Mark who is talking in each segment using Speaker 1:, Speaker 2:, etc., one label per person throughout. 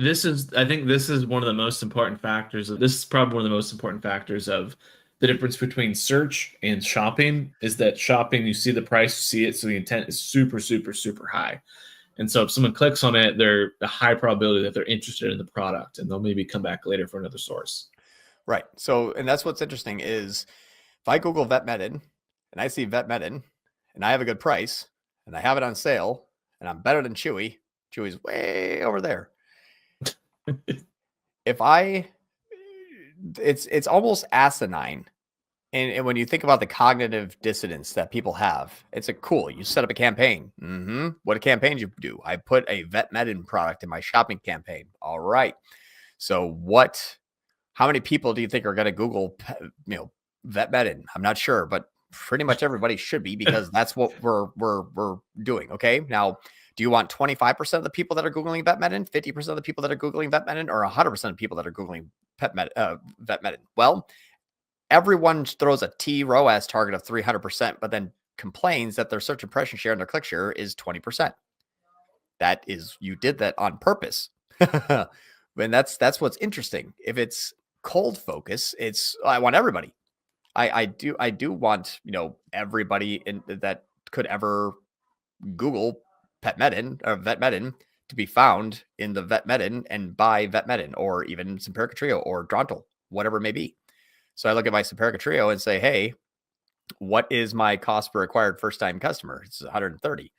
Speaker 1: I think this is one of the most important factors. This is probably one of the most important factors of the difference between search and shopping is that shopping, you see the price, you see it, so the intent is super, super, super high. And so if someone clicks on it, they're a high probability that they're interested in the product and they'll maybe come back later for another source.
Speaker 2: Right. So, and that's what's interesting is if I Google vet medin and I see vet medin and I have a good price and I have it on sale and I'm better than Chewy, Chewy's way over there. If I, it's almost asinine. And when you think about the cognitive dissonance that people have, it's a cool. You set up a campaign. What a campaign you do? I put a vet medin product in my shopping campaign. All right. So how many people do you think are going to Google, vet medin? I'm not sure, but pretty much everybody should be because that's what we're doing. Okay. Now, do you want 25% of the people that are Googling vet medin, 50% of the people that are Googling vet medin, or 100% of people that are Googling vet medin? Well, everyone throws a tROAS target of 300%, but then complains that their search impression share and their click share is 20%. That is, you did that on purpose. And that's what's interesting. If it's cold focus, I want everybody. I do want, everybody that could ever Google pet medin or vet medin to be found in the vet medin and buy vet medin or even Simparica Trio or Drontal, whatever it may be. So I look at my Simparica Trio and say, hey, what is my cost per acquired first time customer? It's 130.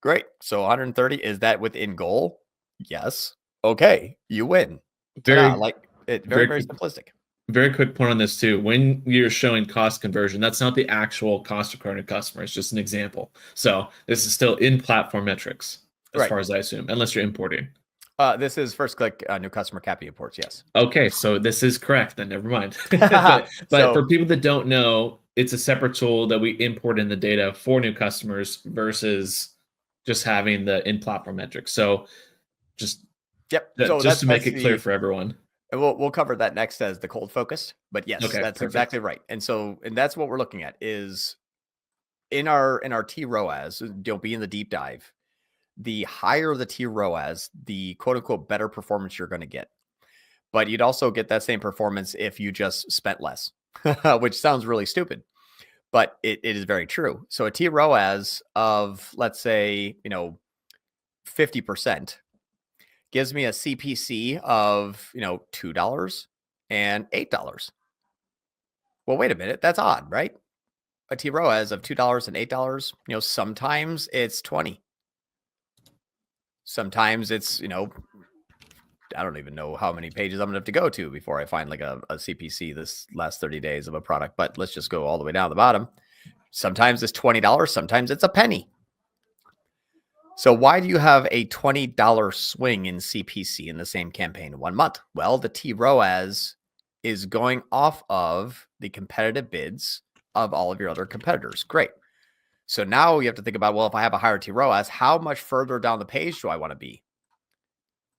Speaker 2: Great. So 130, is that within goal? Yes. Okay. You win.
Speaker 1: Very,
Speaker 2: very simplistic.
Speaker 1: Very quick point on this too. When you're showing cost conversion, that's not the actual cost of acquiring a customer. It's just an example. So this is still in platform metrics as far as I assume, unless you're importing.
Speaker 2: This is first click new customer CAPI imports. Yes.
Speaker 1: Okay, so this is correct. Then never mind. but for people that don't know, it's a separate tool that we import in the data for new customers versus just having the in-platform metrics. So just to make it clear for everyone.
Speaker 2: And we'll cover that next as the cold focused. But yes, that's exactly right. And that's what we're looking at is in our tROAS. Don't be in the deep dive. The higher the tROAS, the quote unquote better performance you're going to get. But you'd also get that same performance if you just spent less, which sounds really stupid, but it is very true. So a tROAS of, let's say, 50% gives me a CPC of, $2 and $8. Well, wait a minute. That's odd, right? A tROAS of $2 and $8, sometimes it's 20. Sometimes it's, I don't even know how many pages I'm going to have to go to before I find like a CPC this last 30 days of a product, but let's just go all the way down to the bottom. Sometimes it's $20. Sometimes it's a penny. So why do you have a $20 swing in CPC in the same campaign in 1 month? Well, the tROAS is going off of the competitive bids of all of your other competitors. Great. So now you have to think about, well, if I have a higher tROAS, how much further down the page do I want to be?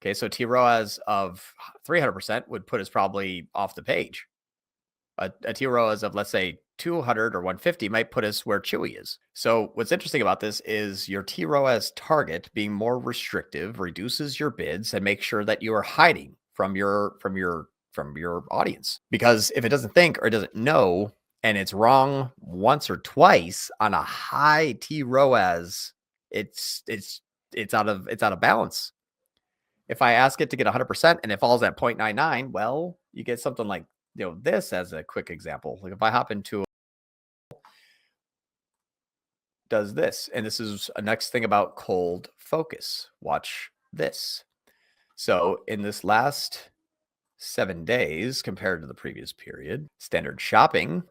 Speaker 2: Okay, so tROAS of 300% would put us probably off the page. A tROAS of, let's say, 200 or 150 might put us where Chewy is. So what's interesting about this is your tROAS target being more restrictive reduces your bids and makes sure that you are hiding from your audience. Because if it doesn't think or it doesn't know, and it's wrong once or twice on a high tROAS, it's out of balance. If I ask it to get 100% and it falls at 0.99, well, you get something like this as a quick example. Like if I hop into does this, and this is a next thing about cold focus. Watch this. So in this last 7 days compared to the previous period, standard shopping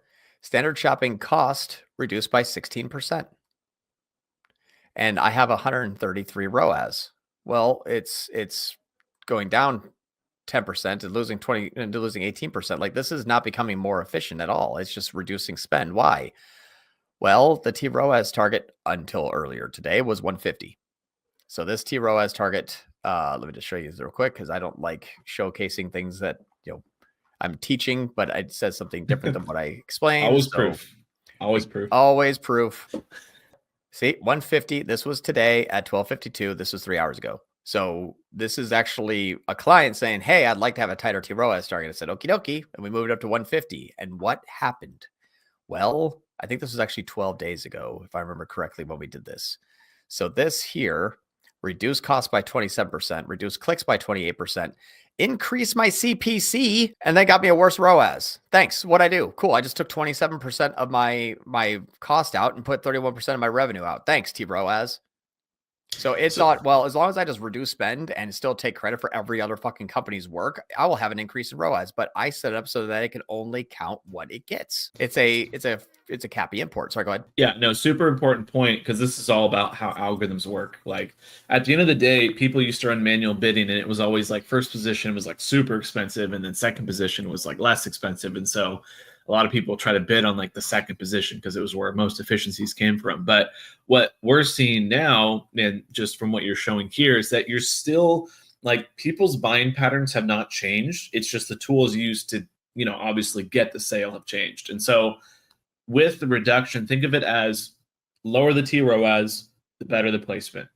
Speaker 2: cost reduced by 16%. And I have 133 ROAS. Well, it's going down 10% and losing 20 and losing 18%. Like this is not becoming more efficient at all. It's just reducing spend. Why? Well, the tROAS target until earlier today was 150. So this tROAS target, let me just show you this real quick because I don't like showcasing things that I'm teaching, but it says something different than what I explained.
Speaker 1: Always proof.
Speaker 2: Always proof. See, 150. This was today at 12:52. This was 3 hours ago. So this is actually a client saying, hey, I'd like to have a tighter tROAS target. I said, okie dokie. And we moved it up to 150. And what happened? Well, I think this was actually 12 days ago, if I remember correctly, when we did this. So this here, reduced cost by 27%, reduced clicks by 28%, increase my CPC, and then got me a worse ROAS. Thanks. What'd I do? Cool. I just took 27% of my cost out and put 31% of my revenue out. Thanks, tROAS. So it thought, well, as long as I just reduce spend and still take credit for every other fucking company's work, I will have an increase in ROAS. But I set it up so that it can only count what it gets. It's a CAPI import. Sorry, go ahead.
Speaker 1: Yeah, no, super important point, because this is all about how algorithms work. Like at the end of the day, people used to run manual bidding, and it was always like first position was like super expensive, and then second position was like less expensive. And so a lot of people try to bid on like the second position because it was where most efficiencies came from. But what we're seeing now, and just from what you're showing here, is that you're still like people's buying patterns have not changed. It's just the tools used to, obviously get the sale have changed. And so with the reduction, think of it as lower the tROAS, the better the placement.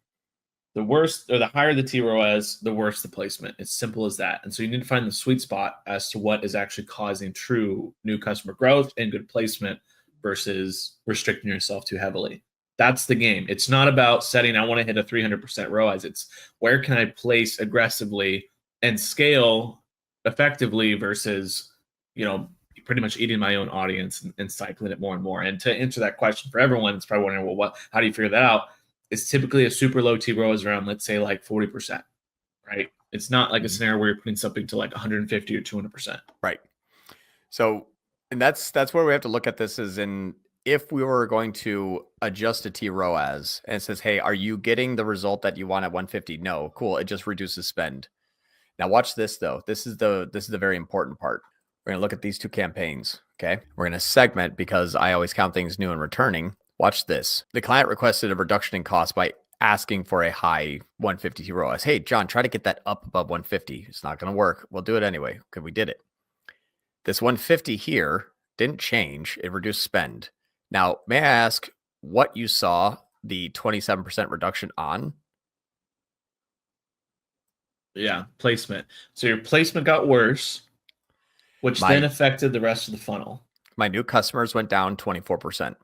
Speaker 1: The worse or the higher the tROAS, the worse the placement. It's simple as that. And so you need to find the sweet spot as to what is actually causing true new customer growth and good placement versus restricting yourself too heavily. That's the game. It's not about setting, I want to hit a 300% ROAS. It's where can I place aggressively and scale effectively versus, pretty much eating my own audience and cycling it more and more. And to answer that question for everyone, it's probably wondering, well, how do you figure that out? It's typically a super low tROAS around, let's say, like 40%, right? It's not like a scenario where you're putting something to like 150 or 200%.
Speaker 2: Right. So, and that's where we have to look at this is in if we were going to adjust a tROAS and it says, hey, are you getting the result that you want at 150? No, cool. It just reduces spend. Now watch this though. This is the very important part. We're going to look at these two campaigns. Okay. We're going to segment because I always count things new and returning. Watch this. The client requested a reduction in cost by asking for a high 150 tROAS. Hey, John, try to get that up above 150. It's not going to work. We'll do it anyway because we did it. This 150 here didn't change. It reduced spend. Now, may I ask what you saw the 27% reduction on?
Speaker 1: Yeah, placement. So your placement got worse, which then affected the rest of the funnel.
Speaker 2: My new customers went down 24%.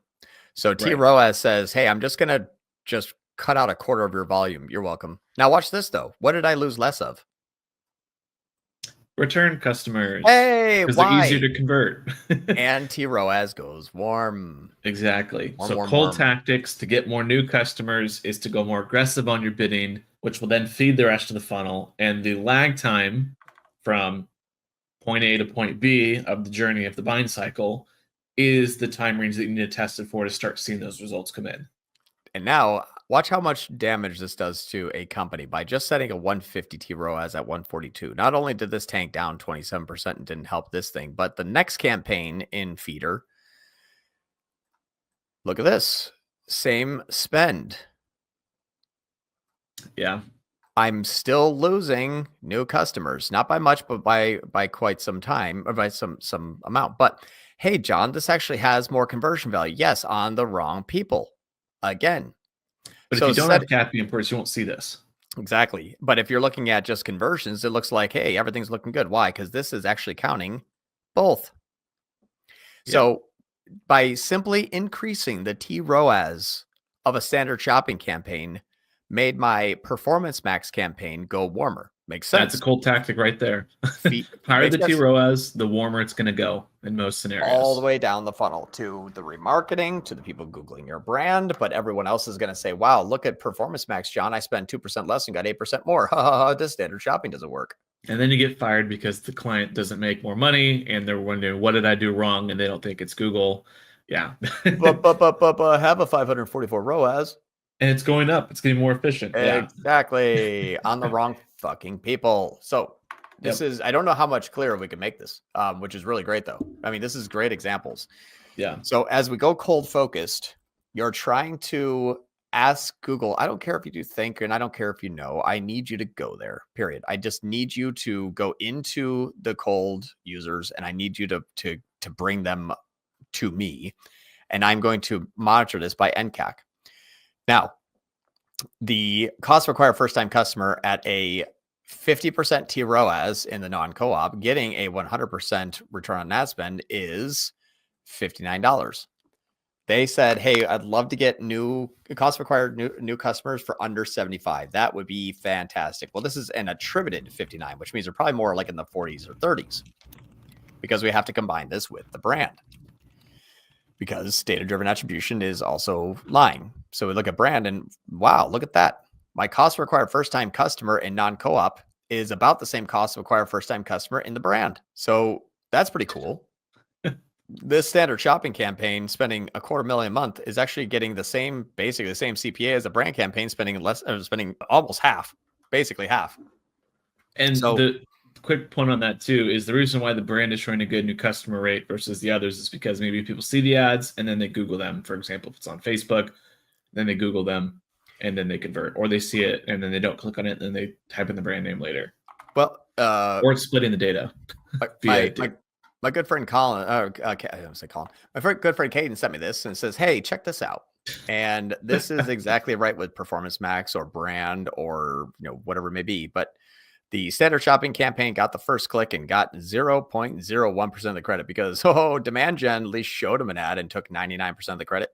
Speaker 2: So tROAS says, hey, I'm just going to just cut out a quarter of your volume. You're welcome. Now watch this though. What did I lose less of?
Speaker 1: Return customers.
Speaker 2: Hey,
Speaker 1: because they're easier to convert.
Speaker 2: And tROAS goes warm.
Speaker 1: Exactly. So cold tactics to get more new customers is to go more aggressive on your bidding, which will then feed the rest of the funnel. And the lag time from point A to point B of the journey of the buying cycle is the time range that you need to test it for to start seeing those results come in.
Speaker 2: And now watch how much damage this does to a company by just setting a 150 tROAS at 142. Not only did this tank down 27% and didn't help this thing, but the next campaign in feeder, look at this, same spend.
Speaker 1: Yeah.
Speaker 2: I'm still losing new customers, not by much, but by quite some time or by some amount. But hey, John, this actually has more conversion value. Yes, on the wrong people. Again.
Speaker 1: But if you don't have CAPI imports, you won't see this.
Speaker 2: Exactly. But if you're looking at just conversions, it looks like, hey, everything's looking good. Why? Because this is actually counting both. Yeah. So by simply increasing the tROAS of a standard shopping campaign, made my Performance Max campaign go warmer. Makes sense.
Speaker 1: That's a cold tactic right there. Higher the tROAS, the warmer it's going to go in most scenarios.
Speaker 2: All the way down the funnel to the remarketing, to the people Googling your brand. But everyone else is going to say, wow, look at Performance Max, John. I spent 2% less and got 8% more. This standard shopping doesn't work.
Speaker 1: And then you get fired because the client doesn't make more money and they're wondering, what did I do wrong? And they don't think it's Google. Yeah.
Speaker 2: but have a 544 ROAS.
Speaker 1: And it's going up. It's getting more efficient.
Speaker 2: Exactly. On the wrong fucking people. So this is, I don't know how much clearer we can make this, which is really great though. I mean, this is great examples.
Speaker 1: Yeah.
Speaker 2: So as we go cold focused, you're trying to ask Google, I don't care if you do think, and I don't care if you know, I need you to go there, period. I just need you to go into the cold users and I need you to bring them to me. And I'm going to monitor this by NCAC. Now, the cost to acquire first-time customer at a 50% tROAS in the non-co-op, getting a 100% return on ad spend is $59. They said, hey, I'd love to get new cost of acquired new customers for under 75. That would be fantastic. Well, this is an attributed 59, which means they're probably more like in the 40s or 30s, because we have to combine this with the brand, because data-driven attribution is also lying. So we look at brand and wow, look at that. My cost to acquire first-time customer in non-co-op is about the same cost to acquire first-time customer in the brand. So that's pretty cool. This standard shopping campaign spending $250,000 a month is actually getting the same, basically the same CPA as a brand campaign, spending almost half, basically half.
Speaker 1: And
Speaker 2: So,
Speaker 1: the quick point on that too is the reason why the brand is showing a good new customer rate versus the others is because maybe people see the ads and then they Google them. For example, if it's on Facebook, then they Google them and then they convert, or they see it and then they don't click on it and then they type in the brand name later.
Speaker 2: well,
Speaker 1: or it's splitting the data.
Speaker 2: My good friend Colin, I don't say Colin, my good friend Caden sent me this and says, hey, check this out. And this is exactly right with Performance Max or brand or whatever it may be. But the standard shopping campaign got the first click and got 0.01% of the credit because demand gen at least showed them an ad and took 99% of the credit.